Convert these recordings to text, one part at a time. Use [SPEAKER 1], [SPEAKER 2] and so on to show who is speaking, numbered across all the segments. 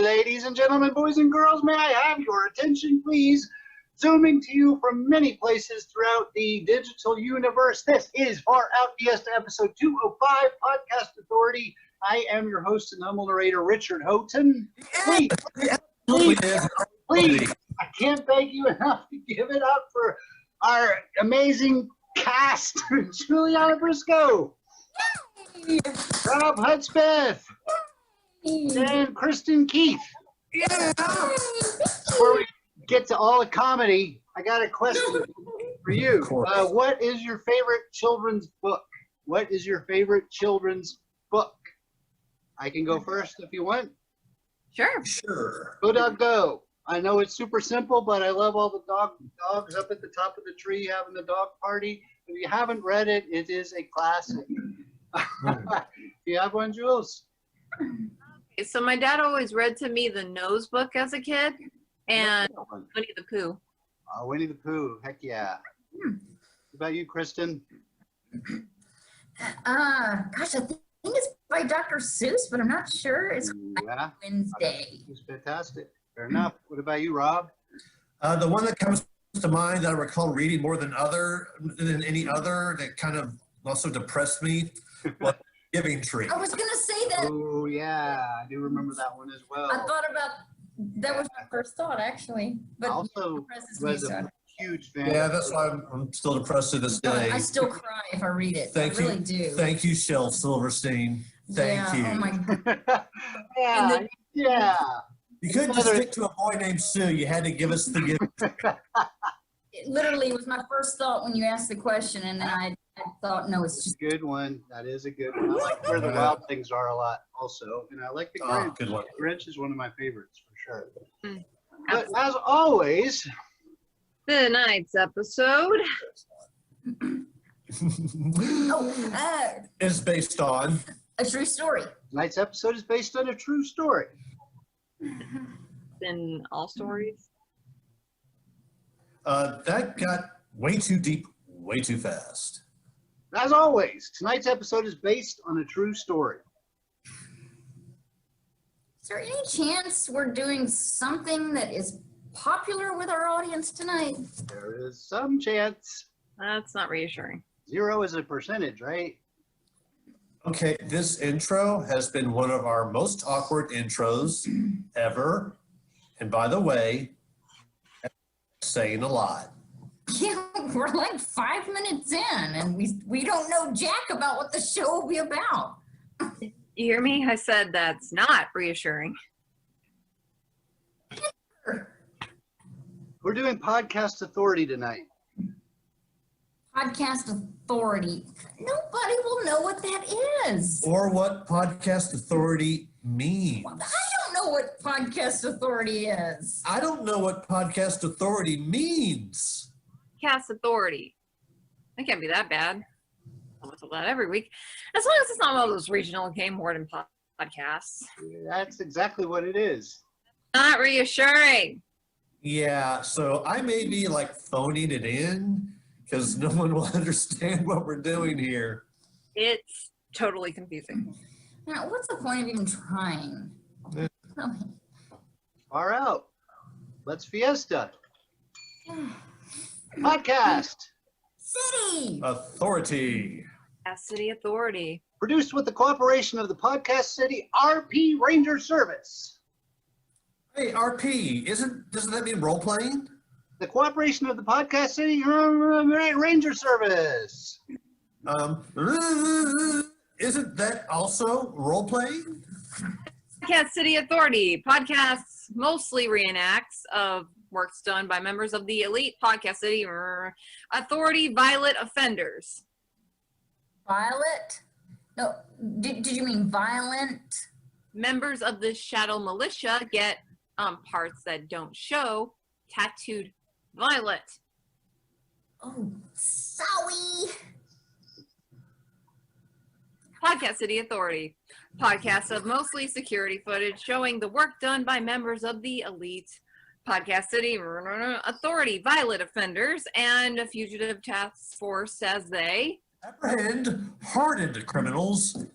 [SPEAKER 1] Ladies and gentlemen, boys and girls, may I have your attention, please? Zooming to you from many places throughout the digital universe, this is Far Out Fiesta, episode 205, Podcast Authority. I am your host and humble narrator, Richard Houghton. Please, I can't beg you enough to give it up for our amazing cast, Juliana Briscoe, Rob Hudspeth, and Kristen Keith.
[SPEAKER 2] Yeah.
[SPEAKER 1] Before we get to all the comedy, I got a question for you. What is your favorite children's book? What is your favorite children's book? I can go first if you want.
[SPEAKER 2] Sure.
[SPEAKER 1] Go, dog, go. I know it's super simple, but I love all the dogs up at the top of the tree having the dog party. If you haven't read it, it is a classic. You have one, Jules?
[SPEAKER 3] Okay, so my dad always read to me the Nose book as a kid and Winnie the Pooh.
[SPEAKER 1] Oh, Winnie the Pooh. Heck yeah. What about you, Kristen?
[SPEAKER 4] Gosh, I think it's by Dr. Seuss, but I'm not sure. It's Wednesday.
[SPEAKER 1] It's fantastic. Fair enough. What about you, Rob?
[SPEAKER 2] The one that comes to mind that I recall reading more than any other that kind of also depressed me was Giving Tree.
[SPEAKER 4] I was going to say that.
[SPEAKER 1] Oh, yeah. I do remember that one as well.
[SPEAKER 4] I thought about that was my first thought, actually. But
[SPEAKER 1] I also was a huge fan.
[SPEAKER 2] Yeah, that's why I'm still depressed to this day.
[SPEAKER 4] I still cry if I read it. I really do.
[SPEAKER 2] Thank you, Shel Silverstein. Thank you.
[SPEAKER 4] Oh my God.
[SPEAKER 1] Yeah.
[SPEAKER 2] You couldn't just stick to a boy named Sue. You had to give us the gift.
[SPEAKER 4] It literally was my first thought when you asked the question, and then I thought, no, it's just
[SPEAKER 1] a good one. That is a good one. I like Where the Wild Things Are a lot also, and I like the Grinch.
[SPEAKER 2] Good one.
[SPEAKER 1] Grinch is one of my favorites for sure. But as always,
[SPEAKER 3] tonight's episode
[SPEAKER 2] is based on
[SPEAKER 4] a true story.
[SPEAKER 1] Tonight's episode is based on a true story.
[SPEAKER 3] in all stories.
[SPEAKER 2] That got way too deep, way too fast.
[SPEAKER 1] As always, tonight's episode is based on a true story.
[SPEAKER 4] Is there any chance we're doing something that is popular with our audience tonight?
[SPEAKER 1] There is some chance.
[SPEAKER 3] That's not reassuring.
[SPEAKER 1] 0 is a percentage, right?
[SPEAKER 2] Okay, this intro has been one of our most awkward intros ever. And by the way, saying a lot.
[SPEAKER 4] Yeah, we're like 5 minutes in, and we don't know jack about what the show will be about.
[SPEAKER 3] You hear me? I said that's not reassuring.
[SPEAKER 1] We're doing Podcast Authority tonight.
[SPEAKER 4] Podcast Authority. Nobody will know what that is.
[SPEAKER 2] Or what Podcast Authority means.
[SPEAKER 4] I don't know what Podcast Authority is.
[SPEAKER 2] I don't know what Podcast Authority means.
[SPEAKER 3] Cast Authority. That can't be that bad. I whistle that every week. As long as it's not one of those regional game warden podcasts.
[SPEAKER 1] That's exactly what it is.
[SPEAKER 3] Not reassuring.
[SPEAKER 2] Yeah, so I may be like phoning it in because no one will understand what we're doing here.
[SPEAKER 3] It's totally confusing.
[SPEAKER 4] Now, what's the point of even trying?
[SPEAKER 1] Far out. Let's fiesta. Podcast.
[SPEAKER 4] City.
[SPEAKER 2] Authority.
[SPEAKER 3] Cast City Authority.
[SPEAKER 1] Produced with the cooperation of the Podcast City RP Ranger Service.
[SPEAKER 2] Hey, RP, doesn't that mean role-playing?
[SPEAKER 1] The cooperation of the Podcast City Ranger Service.
[SPEAKER 2] Isn't that also role-playing?
[SPEAKER 3] Podcast City Authority. Podcasts mostly reenacts of works done by members of the elite Podcast City Authority Violet Offenders.
[SPEAKER 4] Violet? No, did you mean violent?
[SPEAKER 3] Members of the Shadow Militia get parts that don't show tattooed violet.
[SPEAKER 4] Oh, sorry.
[SPEAKER 3] Podcast City Authority. Podcasts of mostly security footage showing the work done by members of the elite. Podcast City Authority. Violent offenders and a fugitive task force as they
[SPEAKER 2] Apprehend hardened criminals.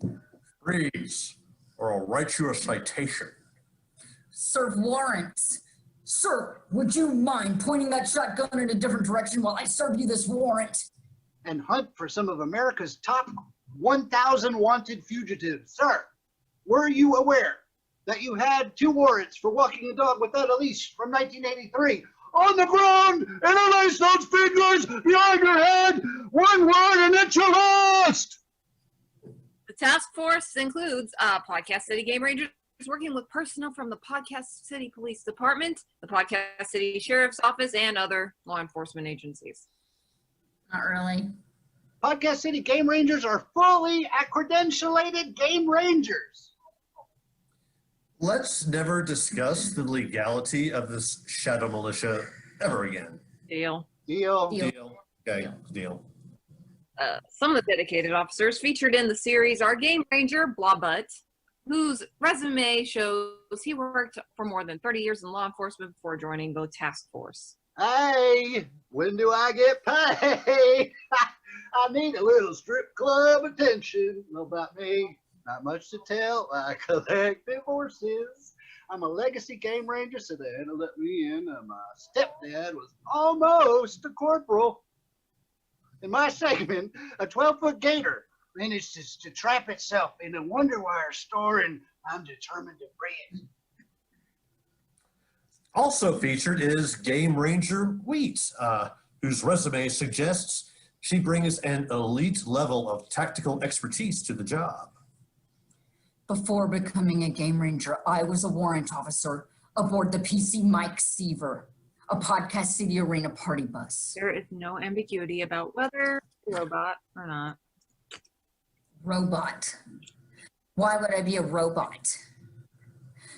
[SPEAKER 2] Freeze, or I'll write you a citation.
[SPEAKER 4] Serve warrants. Sir, would you mind pointing that shotgun in a different direction while I serve you this warrant?
[SPEAKER 1] And hunt for some of America's top 1,000 wanted fugitives. Sir, were you aware that you had 2 warrants for walking a dog without a leash from 1983? On the ground, and erase those fingers behind your head. 1 word and it's your lost.
[SPEAKER 3] The task force includes Podcast City Game Rangers working with personnel from the Podcast City Police Department, the Podcast City Sheriff's Office, and other law enforcement agencies.
[SPEAKER 4] Not really.
[SPEAKER 1] Podcast City Game Rangers are fully accredentialated Game Rangers.
[SPEAKER 2] Let's never discuss the legality of this shadow militia ever again.
[SPEAKER 3] Deal.
[SPEAKER 1] Deal.
[SPEAKER 2] Deal. Okay, deal.
[SPEAKER 3] Some of the dedicated officers featured in the series are Game Ranger Blobbutt, whose resume shows he worked for more than 30 years in law enforcement before joining the task force.
[SPEAKER 1] Hey, when do I get paid? I need a little strip club attention. Know about me? Not much to tell. I collect divorces. I'm a legacy Game Ranger, so they had to let me in. My stepdad was almost a corporal. In my segment, a 12-foot gator manages to trap itself in a wonder wire store, and I'm determined to free it.
[SPEAKER 2] Also featured is Game Ranger Wheat, whose resume suggests she brings an elite level of tactical expertise to the job.
[SPEAKER 4] Before becoming a Game Ranger, I was a warrant officer aboard the PC Mike Seaver, a Podcast City Arena party bus.
[SPEAKER 3] There is no ambiguity about whether robot or not.
[SPEAKER 4] Robot. Why would I be a robot?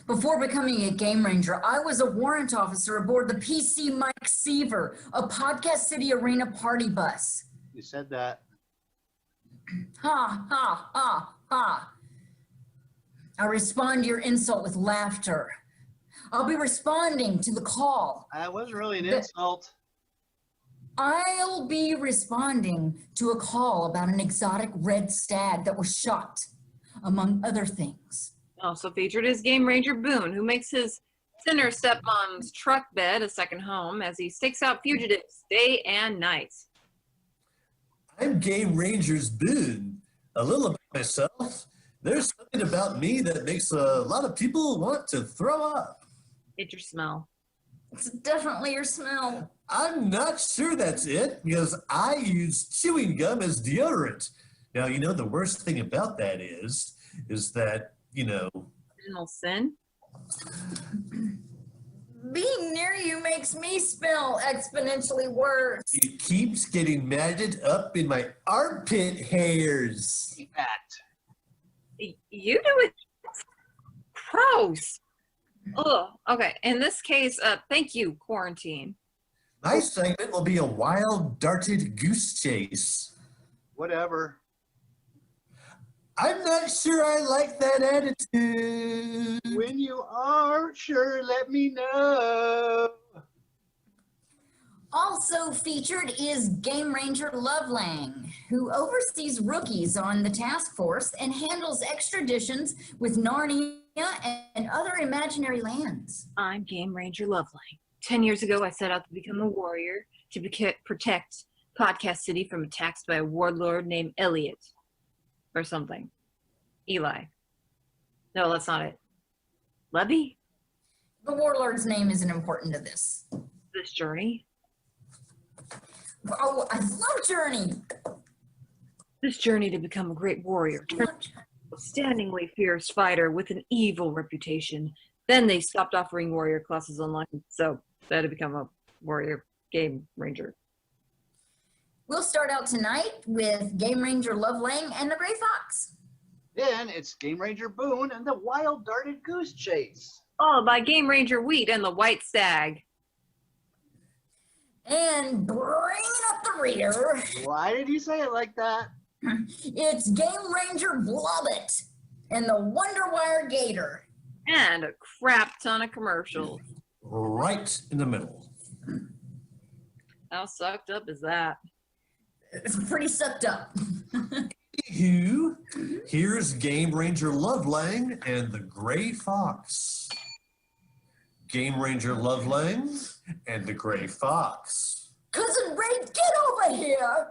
[SPEAKER 4] Before becoming a Game Ranger, I was a warrant officer aboard the PC Mike Seaver, a Podcast City Arena party bus.
[SPEAKER 1] You said that.
[SPEAKER 4] Ha, ha, ha, ha. I respond to your insult with laughter. I'll be responding to the call.
[SPEAKER 1] That wasn't really an insult.
[SPEAKER 4] I'll be responding to a call about an exotic red stag that was shot, among other things.
[SPEAKER 3] Also featured is Game Ranger Boone, who makes his sinner stepmom's truck bed a second home as he stakes out fugitives day and night.
[SPEAKER 2] I'm Game Ranger's Boone. A little about myself. There's something about me that makes a lot of people want to throw up.
[SPEAKER 3] It's your smell.
[SPEAKER 4] It's definitely your smell.
[SPEAKER 2] I'm not sure that's it, because I use chewing gum as deodorant. Now, you know, the worst thing about that is that, you know...
[SPEAKER 3] Original sin?
[SPEAKER 4] Being near you makes me smell exponentially worse.
[SPEAKER 2] It keeps getting matted up in my armpit hairs.
[SPEAKER 1] That.
[SPEAKER 3] You do it. Gross. Ugh. Okay. In this case, thank you, quarantine.
[SPEAKER 2] My segment will be a wild, darted goose chase.
[SPEAKER 1] Whatever.
[SPEAKER 2] I'm not sure I like that attitude.
[SPEAKER 1] When you are sure, let me know.
[SPEAKER 4] Also featured is Game Ranger Lovelang, who oversees rookies on the task force and handles extraditions with Narnia and other imaginary lands.
[SPEAKER 3] I'm Game Ranger Loveline. 10 years ago, I set out to become a warrior to protect Podcast City from attacks by a warlord named Elliot. Or something. Eli. No, that's not it. Levy?
[SPEAKER 4] The warlord's name isn't important to this.
[SPEAKER 3] This journey?
[SPEAKER 4] Oh, I love Journey.
[SPEAKER 3] This journey to become a great warrior. Outstandingly fierce fighter with an evil reputation. Then they stopped offering warrior classes online, so they had to become a warrior game ranger.
[SPEAKER 4] We'll start out tonight with Game Ranger Lovelang and the Gray Fox.
[SPEAKER 1] Then it's Game Ranger Boone and the Wild Darted Goose Chase.
[SPEAKER 3] Followed by Game Ranger Wheat and the White Stag.
[SPEAKER 4] And bringing up the rear,
[SPEAKER 1] Why did he say it like that?
[SPEAKER 4] it's Game Ranger Blobbit and the Wonder Wire Gator.
[SPEAKER 3] And a crap ton of commercials.
[SPEAKER 2] Right in the middle.
[SPEAKER 3] How sucked up is that?
[SPEAKER 4] It's pretty sucked up.
[SPEAKER 2] Here's Game Ranger Lovelang and the Gray Fox. Game Ranger Lovelang and the Gray Fox.
[SPEAKER 4] Cousin Ray, get over here!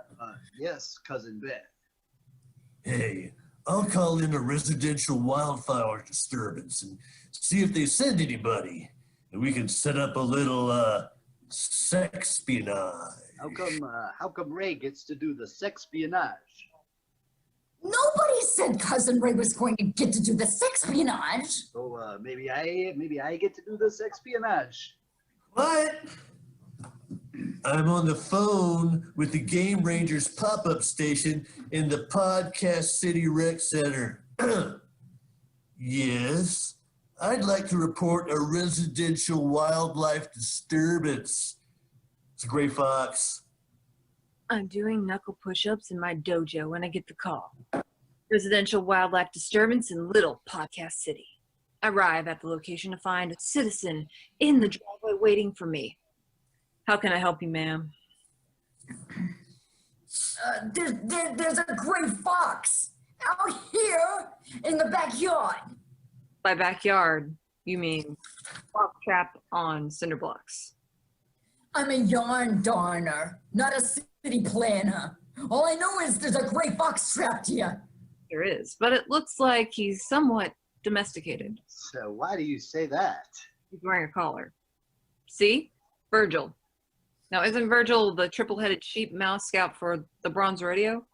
[SPEAKER 1] Yes, Cousin Beth.
[SPEAKER 2] Hey, I'll call in a residential wildfire disturbance and see if they send anybody. And we can set up a little sexpionage.
[SPEAKER 1] How come Ray gets to do the sexpionage?
[SPEAKER 4] Nobody said Cousin Ray was going to get to do the sexpionage.
[SPEAKER 1] So maybe I get to do the sexpionage.
[SPEAKER 2] What? I'm on the phone with the Game Rangers pop-up station in the Podcast City Rec Center. Yes, I'd like to report a residential wildlife disturbance. It's a Gray Fox.
[SPEAKER 3] I'm doing knuckle push-ups in my dojo when I get the call. Residential wildlife disturbance in Little Podcast City. Arrive at the location to find a citizen in the driveway waiting for me. How can I help you, ma'am?
[SPEAKER 4] There's a gray fox out here in the backyard.
[SPEAKER 3] By backyard, you mean fox trap on cinder blocks.
[SPEAKER 4] I'm a yarn darner, not a city planner. All I know is there's a gray fox trapped here.
[SPEAKER 3] There is, but it looks like he's somewhat domesticated.
[SPEAKER 1] So why do you say that?
[SPEAKER 3] He's wearing a collar. See? Virgil. Now, isn't Virgil the triple-headed sheep mouse scout for the Bronze Rodeo?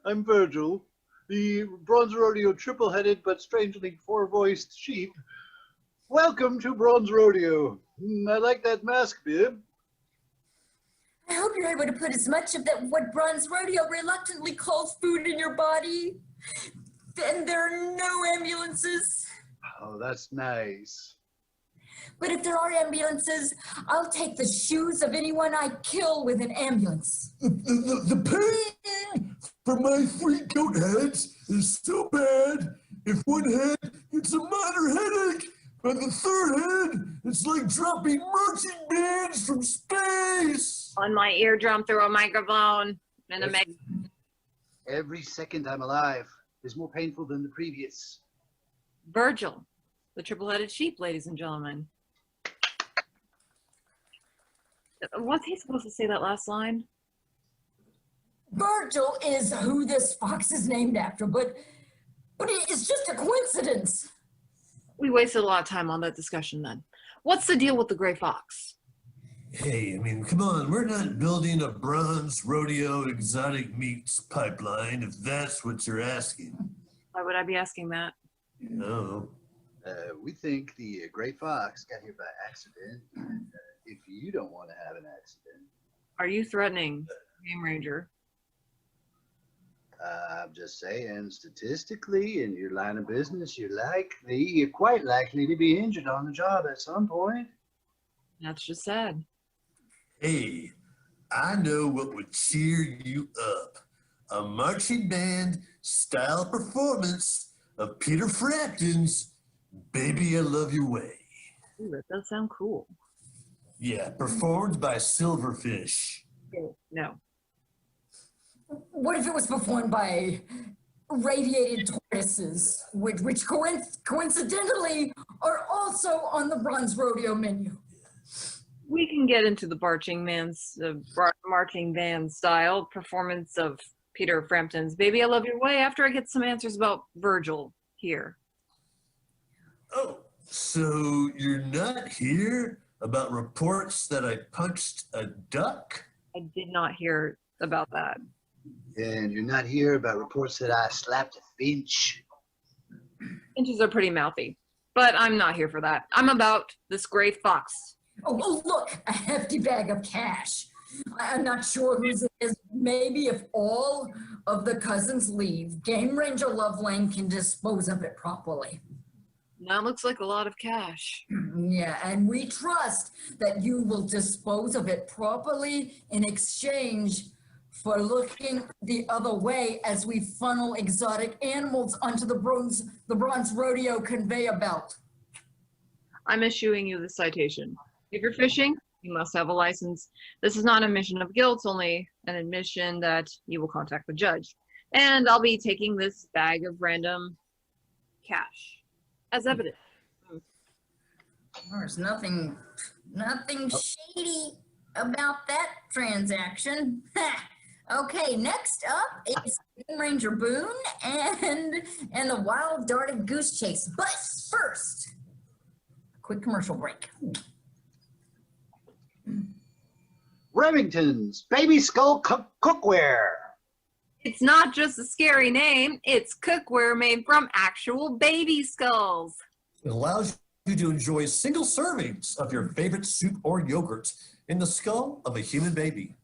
[SPEAKER 1] I'm Virgil, the Bronze Rodeo triple-headed but strangely four-voiced sheep. Welcome to Bronze Rodeo. I like that mask, Bib.
[SPEAKER 4] I hope you're able to put as much of that what Bronze Rodeo reluctantly calls food in your body. Then there are no ambulances.
[SPEAKER 1] Oh, that's nice.
[SPEAKER 4] But if there are ambulances, I'll take the shoes of anyone I kill with an ambulance.
[SPEAKER 2] The pain from my three goat heads is so bad. If one head, it's a minor headache. By the third head, it's like dropping marching bands from space.
[SPEAKER 3] On my eardrum through a microphone and a
[SPEAKER 1] Every second I'm alive is more painful than the previous.
[SPEAKER 3] Virgil, the triple-headed sheep, ladies and gentlemen. What's he supposed to say that last line?
[SPEAKER 4] Virgil is who this fox is named after, but it's just a coincidence.
[SPEAKER 3] We wasted a lot of time on that discussion then. What's the deal with the gray fox?
[SPEAKER 2] Hey, I mean, come on, we're not building a Bronze Rodeo exotic meats pipeline, if that's what you're asking.
[SPEAKER 3] Why would I be asking that?
[SPEAKER 2] No.
[SPEAKER 1] We think the gray fox got here by accident. If you don't want to have an accident.
[SPEAKER 3] Are you threatening Game Ranger?
[SPEAKER 1] I'm just saying, statistically, in your line of business, you're quite likely to be injured on the job at some point.
[SPEAKER 3] That's just sad.
[SPEAKER 2] Hey, I know what would cheer you up. A marching band style performance of Peter Frampton's Baby I Love Your Way.
[SPEAKER 3] Ooh, that does sound cool.
[SPEAKER 2] Yeah, performed by Silverfish.
[SPEAKER 3] No.
[SPEAKER 4] What if it was performed by radiated tortoises, which coincidentally are also on the Bronze Rodeo menu?
[SPEAKER 3] We can get into the marching band style performance of Peter Frampton's Baby I Love Your Way after I get some answers about Virgil here.
[SPEAKER 2] Oh, so you're not here about reports that I punched a duck?
[SPEAKER 3] I did not hear about that.
[SPEAKER 1] And you're not here about reports that I slapped a finch.
[SPEAKER 3] Finches are pretty mouthy, but I'm not here for that. I'm about this gray fox.
[SPEAKER 4] Oh, look, a hefty bag of cash. I'm not sure whose it is. Maybe if all of the cousins leave, Game Ranger Lovelang can dispose of it properly.
[SPEAKER 3] That looks like a lot of cash.
[SPEAKER 4] Yeah, and we trust that you will dispose of it properly in exchange for looking the other way as we funnel exotic animals onto the bronze rodeo conveyor belt.
[SPEAKER 3] I'm issuing you the citation. If you're fishing, you must have a license. This is not an admission of guilt, only an admission that you will contact the judge. And I'll be taking this bag of random cash as evidence.
[SPEAKER 4] There's nothing shady about that transaction. Okay, next up is Game Ranger Boone and the Wild Darted Goose Chase. But first, a quick commercial break.
[SPEAKER 1] Remington's Baby Skull Cookware.
[SPEAKER 3] It's not just a scary name, it's cookware made from actual baby skulls.
[SPEAKER 2] It allows you to enjoy single servings of your favorite soup or yogurt in the skull of a human baby.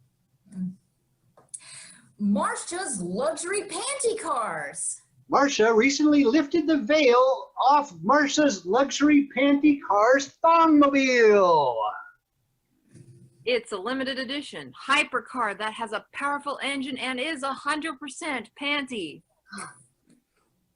[SPEAKER 4] Marsha's Luxury Panty Cars.
[SPEAKER 1] Marsha recently lifted the veil off Marsha's Luxury Panty Cars Thongmobile.
[SPEAKER 3] It's a limited edition hypercar that has a powerful engine and is 100% panty.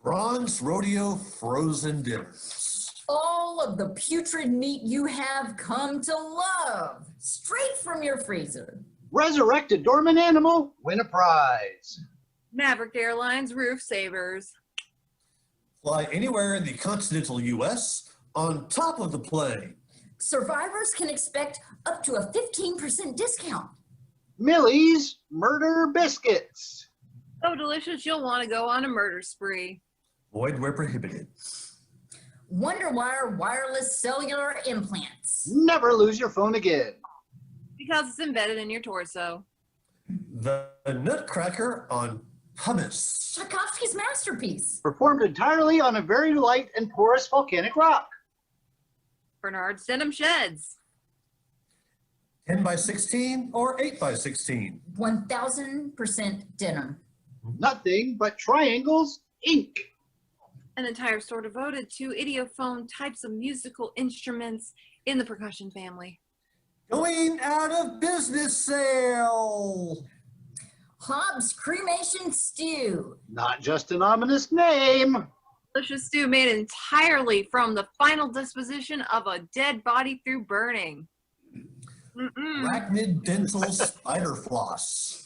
[SPEAKER 2] Bronze Rodeo Frozen Dinners.
[SPEAKER 4] All of the putrid meat you have come to love, straight from your freezer.
[SPEAKER 1] Resurrect a dormant animal, win a prize.
[SPEAKER 3] Maverick Airlines Roof Savers.
[SPEAKER 2] Fly anywhere in the continental U.S. on top of the plane.
[SPEAKER 4] Survivors can expect up to a 15% discount.
[SPEAKER 1] Millie's Murder Biscuits.
[SPEAKER 3] So delicious you'll want to go on a murder spree.
[SPEAKER 2] Void where prohibited.
[SPEAKER 4] WonderWire Wireless Cellular Implants.
[SPEAKER 1] Never lose your phone again.
[SPEAKER 3] Because it's embedded in your torso.
[SPEAKER 2] The Nutcracker on hummus.
[SPEAKER 4] Tchaikovsky's masterpiece.
[SPEAKER 1] Performed entirely on a very light and porous volcanic rock.
[SPEAKER 3] Bernard's Denim Sheds.
[SPEAKER 2] 10 by 16 or 8 by 16.
[SPEAKER 4] 1000% denim.
[SPEAKER 1] Nothing but triangles, ink.
[SPEAKER 3] An entire store devoted to idiophone types of musical instruments in the percussion family.
[SPEAKER 2] Going out of business sale.
[SPEAKER 4] Hobbs Cremation Stew.
[SPEAKER 1] Not just an ominous name.
[SPEAKER 3] Delicious stew made entirely from the final disposition of a dead body through burning.
[SPEAKER 2] Arachnid Dental Spider Floss.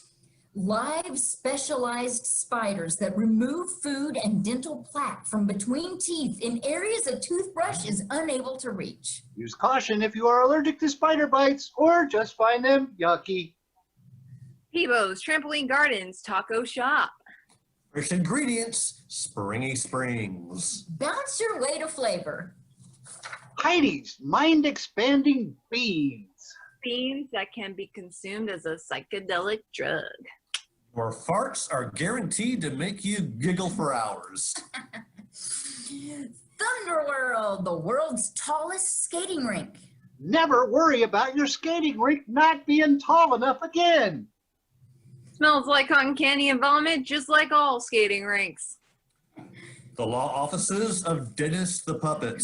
[SPEAKER 4] Live specialized spiders that remove food and dental plaque from between teeth in areas a toothbrush is unable to reach.
[SPEAKER 1] Use caution if you are allergic to spider bites or just find them yucky.
[SPEAKER 3] Peebo's Trampoline Gardens Taco Shop.
[SPEAKER 2] Fresh ingredients, Springy Springs.
[SPEAKER 4] Bounce your way to flavor.
[SPEAKER 1] Heidi's mind-expanding beans.
[SPEAKER 3] Beans that can be consumed as a psychedelic drug.
[SPEAKER 2] Your farts are guaranteed to make you giggle for hours.
[SPEAKER 4] Thunderworld, the world's tallest skating rink.
[SPEAKER 1] Never worry about your skating rink not being tall enough again.
[SPEAKER 3] Smells like cotton candy and vomit, just like all skating rinks.
[SPEAKER 2] The law offices of Dennis the Puppet.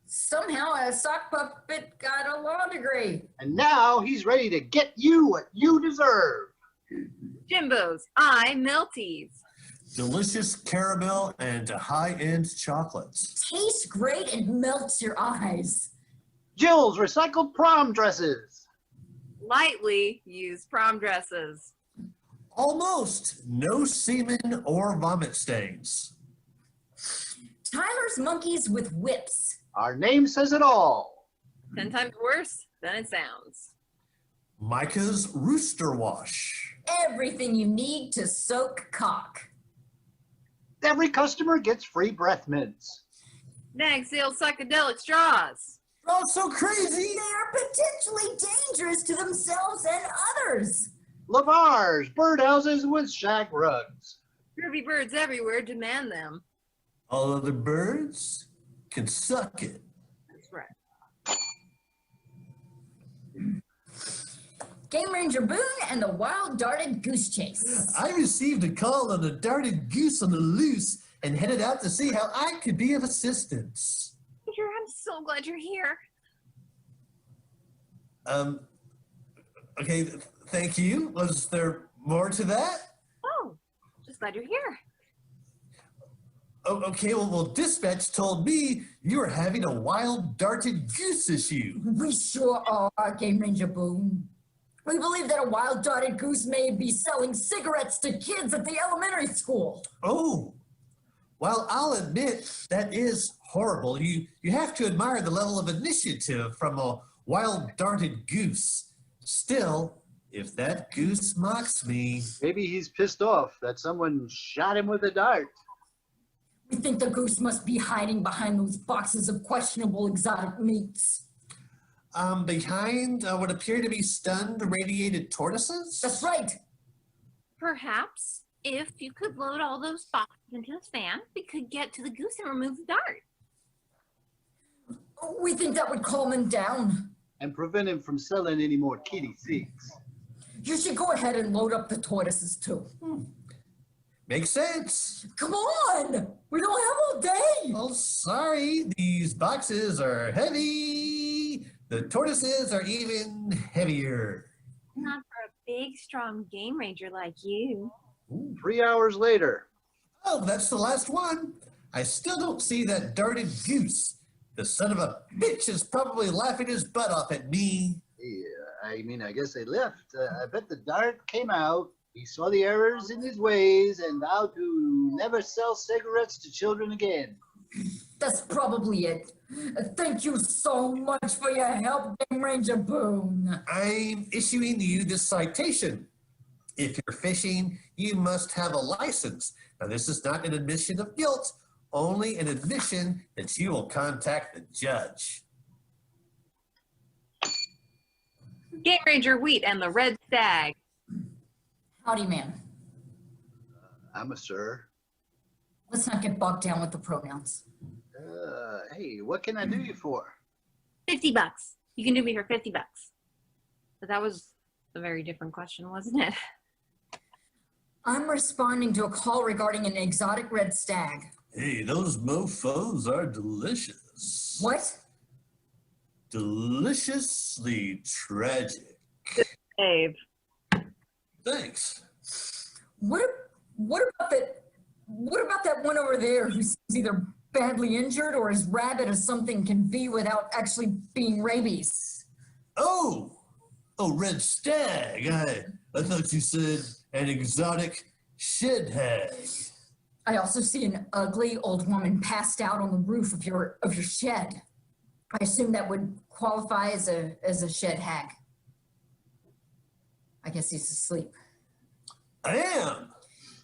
[SPEAKER 4] Somehow a sock puppet got a law degree.
[SPEAKER 1] And now he's ready to get you what you deserve.
[SPEAKER 3] Jimbo's Eye Melties.
[SPEAKER 2] Delicious caramel and high-end chocolates.
[SPEAKER 4] Tastes great and melts your eyes.
[SPEAKER 1] Jill's recycled prom dresses.
[SPEAKER 3] Lightly used prom dresses.
[SPEAKER 2] Almost no semen or vomit stains.
[SPEAKER 4] Tyler's Monkeys with Whips.
[SPEAKER 1] Our name says it all.
[SPEAKER 3] 10 times worse than it sounds.
[SPEAKER 2] Micah's Rooster Wash.
[SPEAKER 4] Everything you need to soak cock.
[SPEAKER 1] Every customer gets free breath mints.
[SPEAKER 3] Nag sale psychedelic straws.
[SPEAKER 2] Oh, so crazy!
[SPEAKER 4] They are potentially dangerous to themselves and others.
[SPEAKER 1] Lavar's birdhouses with shag rugs.
[SPEAKER 3] Groovy birds everywhere demand them.
[SPEAKER 2] All other birds can suck it.
[SPEAKER 3] That's right.
[SPEAKER 4] Game Ranger Boone and the Wild Darted Goose Chase.
[SPEAKER 2] I received a call on a darted goose on the loose and headed out to see how I could be of assistance.
[SPEAKER 3] Peter, I'm so glad you're here.
[SPEAKER 2] Okay, thank you. Was there more to that?
[SPEAKER 3] Oh, just glad you're here.
[SPEAKER 2] Oh, okay, well, dispatch told me you were having a wild darted goose issue.
[SPEAKER 4] We sure are, Game Ranger Boone. We believe that a wild darted goose may be selling cigarettes to kids at the elementary school.
[SPEAKER 2] Oh, well, I'll admit that is horrible. You have to admire the level of initiative from a wild darted goose. Still, if that goose mocks me...
[SPEAKER 1] Maybe he's pissed off that someone shot him with a dart.
[SPEAKER 4] We think the goose must be hiding behind those boxes of questionable exotic meats.
[SPEAKER 2] Behind what appear to be stunned radiated tortoises?
[SPEAKER 4] That's right.
[SPEAKER 3] Perhaps if you could load all those boxes into his van, we could get to the goose and remove the dart.
[SPEAKER 4] We think that would calm him down.
[SPEAKER 1] And prevent him from selling any more kitty things.
[SPEAKER 4] You should go ahead and load up the tortoises too.
[SPEAKER 2] Makes sense.
[SPEAKER 4] Come on! We don't have all day!
[SPEAKER 2] Oh, sorry. These boxes are heavy. The tortoises are even heavier.
[SPEAKER 3] Not for a big, strong game ranger like you.
[SPEAKER 2] Ooh.
[SPEAKER 1] 3 hours later.
[SPEAKER 2] Oh, that's the last one. I still don't see that darted goose. The son of a bitch is probably laughing his butt off at me.
[SPEAKER 1] Yeah, I mean, I guess they left. I bet the dart came out. He saw the errors in his ways and vowed to never sell cigarettes to children again.
[SPEAKER 4] That's probably it. Thank you so much for your help, Game Ranger Boone.
[SPEAKER 2] I'm issuing you this citation. If you're fishing, you must have a license. Now, this is not an admission of guilt, only an admission that you will contact the judge.
[SPEAKER 3] Game Ranger Wheat and the Red Stag.
[SPEAKER 4] Howdy, man.
[SPEAKER 1] I'm a sir.
[SPEAKER 4] Let's not get bogged down with the pronouns.
[SPEAKER 1] Hey, what can I do you for?
[SPEAKER 3] $50. You can do me for $50. But that was a very different question, wasn't it?
[SPEAKER 4] I'm responding to a call regarding an exotic red stag.
[SPEAKER 2] Hey, those mofos are delicious.
[SPEAKER 4] What?
[SPEAKER 2] Deliciously tragic.
[SPEAKER 3] Babe.
[SPEAKER 2] Thanks.
[SPEAKER 4] What about that one over there who seems either badly injured or as rabid as something can be without actually being rabies?
[SPEAKER 2] Oh, red stag. I thought you said an exotic shed hag.
[SPEAKER 4] I also see an ugly old woman passed out on the roof of your shed. I assume that would qualify as a shed hag. I guess he's asleep.
[SPEAKER 2] I am.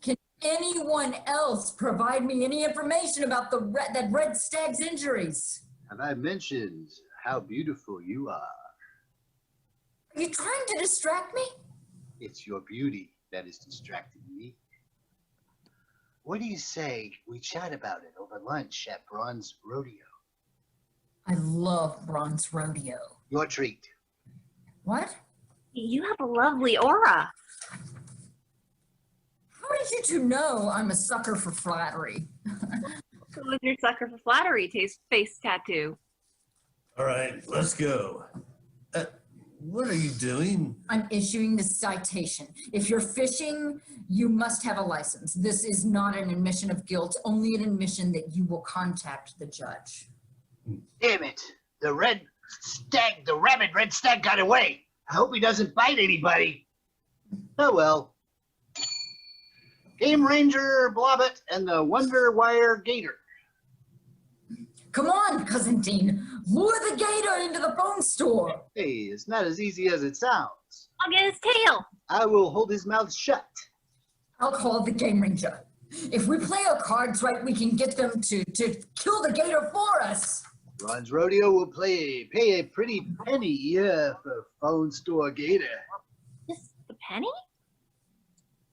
[SPEAKER 4] Can anyone else provide me any information about that red stag's injuries?
[SPEAKER 1] Have I mentioned how beautiful you are?
[SPEAKER 4] Are you trying to distract me?
[SPEAKER 1] It's your beauty that is distracting me. What do you say we chat about it over lunch at Bronze Rodeo?
[SPEAKER 4] I love Bronze Rodeo.
[SPEAKER 1] Your treat.
[SPEAKER 4] What?
[SPEAKER 3] You have a lovely aura.
[SPEAKER 4] How did you two know I'm a sucker for flattery?
[SPEAKER 3] Who was your sucker for flattery face tattoo?
[SPEAKER 2] All right, let's go. What are you doing?
[SPEAKER 4] I'm issuing this citation. If you're fishing, you must have a license. This is not an admission of guilt, only an admission that you will contact the judge.
[SPEAKER 1] Damn it. The rabid red stag got away. I hope he doesn't bite anybody. Oh well. Game Ranger Blobbit and the Wonder Wire Gator.
[SPEAKER 4] Come on, Cousin Dean. Lure the gator into the phone store.
[SPEAKER 1] Hey, it's not as easy as it sounds.
[SPEAKER 3] I'll get his tail.
[SPEAKER 1] I will hold his mouth shut.
[SPEAKER 4] I'll call the Game Ranger. If we play our cards right, we can get them to kill the gator for us.
[SPEAKER 1] Bronze Rodeo will pay a pretty penny for phone store gator.
[SPEAKER 3] Just a penny?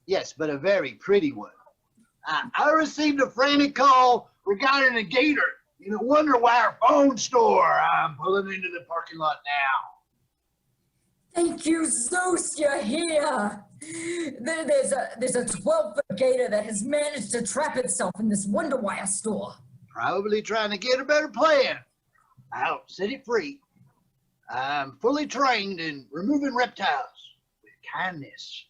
[SPEAKER 1] Yes, but a very pretty one. I received a frantic call regarding a gator in a Wonder Wire phone store. I'm pulling into the parking lot now.
[SPEAKER 4] Thank you, Zeus, you're here. There's a 12-foot gator that has managed to trap itself in this Wonder Wire store.
[SPEAKER 1] Probably trying to get a better plan. I'll set it free. I'm fully trained in removing reptiles with kindness.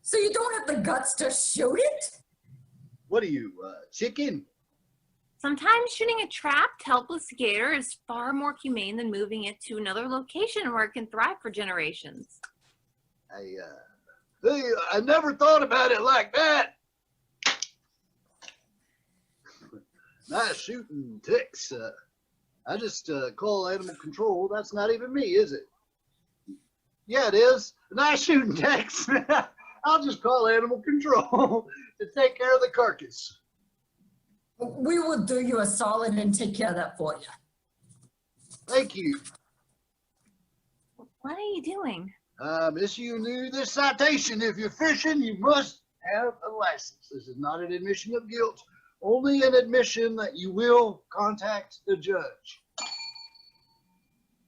[SPEAKER 4] So you don't have the guts to shoot it?
[SPEAKER 1] What are you, chicken?
[SPEAKER 3] Sometimes shooting a trapped, helpless gator is far more humane than moving it to another location where it can thrive for generations.
[SPEAKER 1] I never thought about it like that. Nice shooting, Tex. I just call animal control. That's not even me, is it? Yeah, it is. Nice shooting, Tex. I'll just call animal control to take care of the carcass.
[SPEAKER 4] We will do you a solid and take care of that for you.
[SPEAKER 1] Thank you.
[SPEAKER 3] What are you doing?
[SPEAKER 1] Issue this citation. If you're fishing, you must have a license. This is not an admission of guilt, only an admission that you will contact the judge.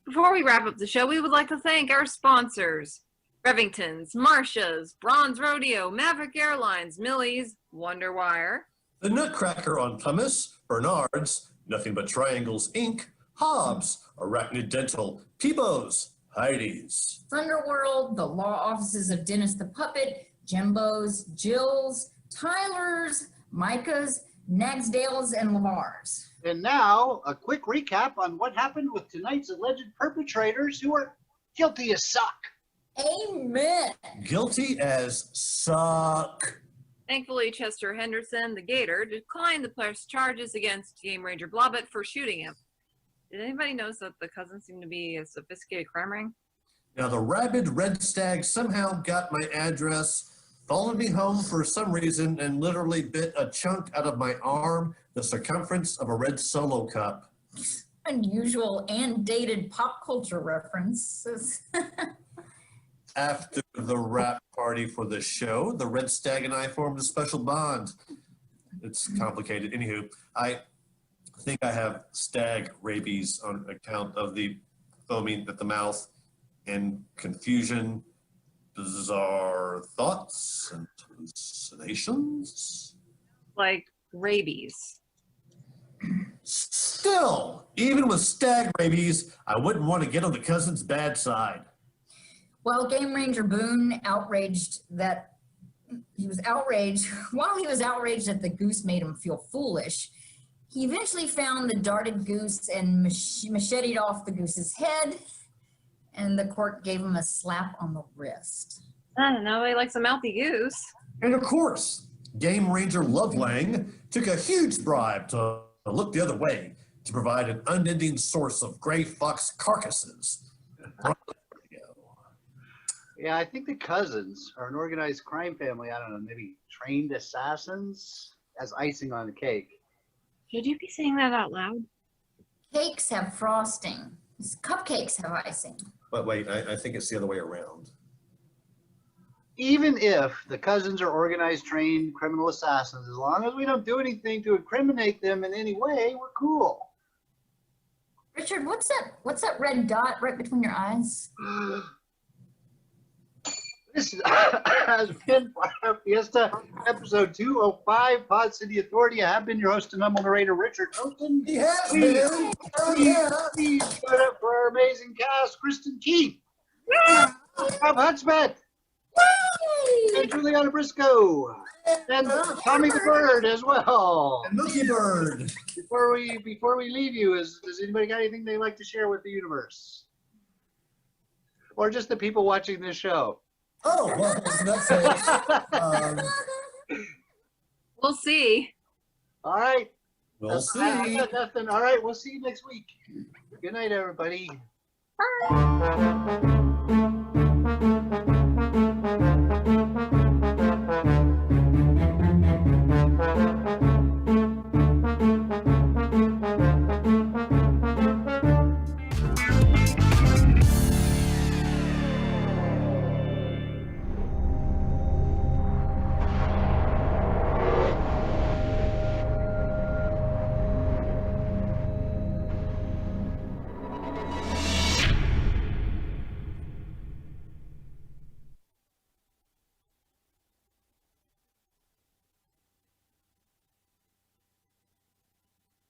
[SPEAKER 3] Before we wrap up the show, we would like to thank our sponsors. Revington's, Marcia's, Bronze Rodeo, Maverick Airlines, Millie's, Wonder Wire,
[SPEAKER 2] The Nutcracker on Pumice, Bernard's, Nothing But Triangles, Inc., Hobbs, Arachnid Dental, Peebo's, Heidi's,
[SPEAKER 4] Thunderworld, the law offices of Dennis the Puppet, Jimbo's, Jill's, Tyler's, Micah's, Nagsdale's, and Lamar's.
[SPEAKER 1] And now, a quick recap on what happened with tonight's alleged perpetrators who are guilty as suck.
[SPEAKER 4] Amen.
[SPEAKER 2] Guilty as suck.
[SPEAKER 3] Thankfully, Chester Henderson, the Gator, declined to press charges against Game Ranger Blobbit for shooting him. Did anybody notice that the cousins seem to be a sophisticated crime ring?
[SPEAKER 2] Now, the rabid red stag somehow got my address, followed me home for some reason, and literally bit a chunk out of my arm, the circumference of a red Solo cup.
[SPEAKER 4] Unusual and dated pop culture references.
[SPEAKER 2] After the wrap party for the show, the red stag and I formed a special bond. It's complicated. Anywho, I think I have stag rabies on account of the foaming at the mouth and confusion, bizarre thoughts and hallucinations.
[SPEAKER 3] Like rabies.
[SPEAKER 2] Still, even with stag rabies, I wouldn't want to get on the cousin's bad side.
[SPEAKER 4] Well, Game Ranger Boone outraged that he was outraged. While he was outraged that the goose made him feel foolish, he eventually found the darted goose and macheted off the goose's head, and the court gave him a slap on the wrist.
[SPEAKER 3] I don't know, he likes a mouthy goose.
[SPEAKER 2] And of course, Game Ranger Lovelang took a huge bribe to look the other way to provide an unending source of gray fox carcasses.
[SPEAKER 1] Yeah, I think the cousins are an organized crime family. I don't know, maybe trained assassins as icing on the cake.
[SPEAKER 3] Should you be saying that out loud?
[SPEAKER 4] Cakes have frosting. Cupcakes have icing.
[SPEAKER 2] But wait, I think it's the other way around.
[SPEAKER 1] Even if the cousins are organized, trained criminal assassins, as long as we don't do anything to incriminate them in any way, we're cool.
[SPEAKER 4] Richard, what's that red dot right between your eyes?
[SPEAKER 1] This has been Out Fiesta, episode 205, Pod City Authority. I have been your host and humble narrator, Richard Houghton.
[SPEAKER 2] He has been.
[SPEAKER 1] Please give it up for our amazing cast, Kristen Keith, Bob Hudspeth, and Juliana Briscoe, and Tommy the Bird as well.
[SPEAKER 2] And Mookie Bird.
[SPEAKER 1] Before we leave you, does anybody got anything they'd like to share with the universe? Or just the people watching this show?
[SPEAKER 2] Oh, well, that's it.
[SPEAKER 3] We'll see.
[SPEAKER 1] All right.
[SPEAKER 2] We'll see.
[SPEAKER 1] I got nothing. All right. We'll see you next week. Good night, everybody.
[SPEAKER 3] Bye.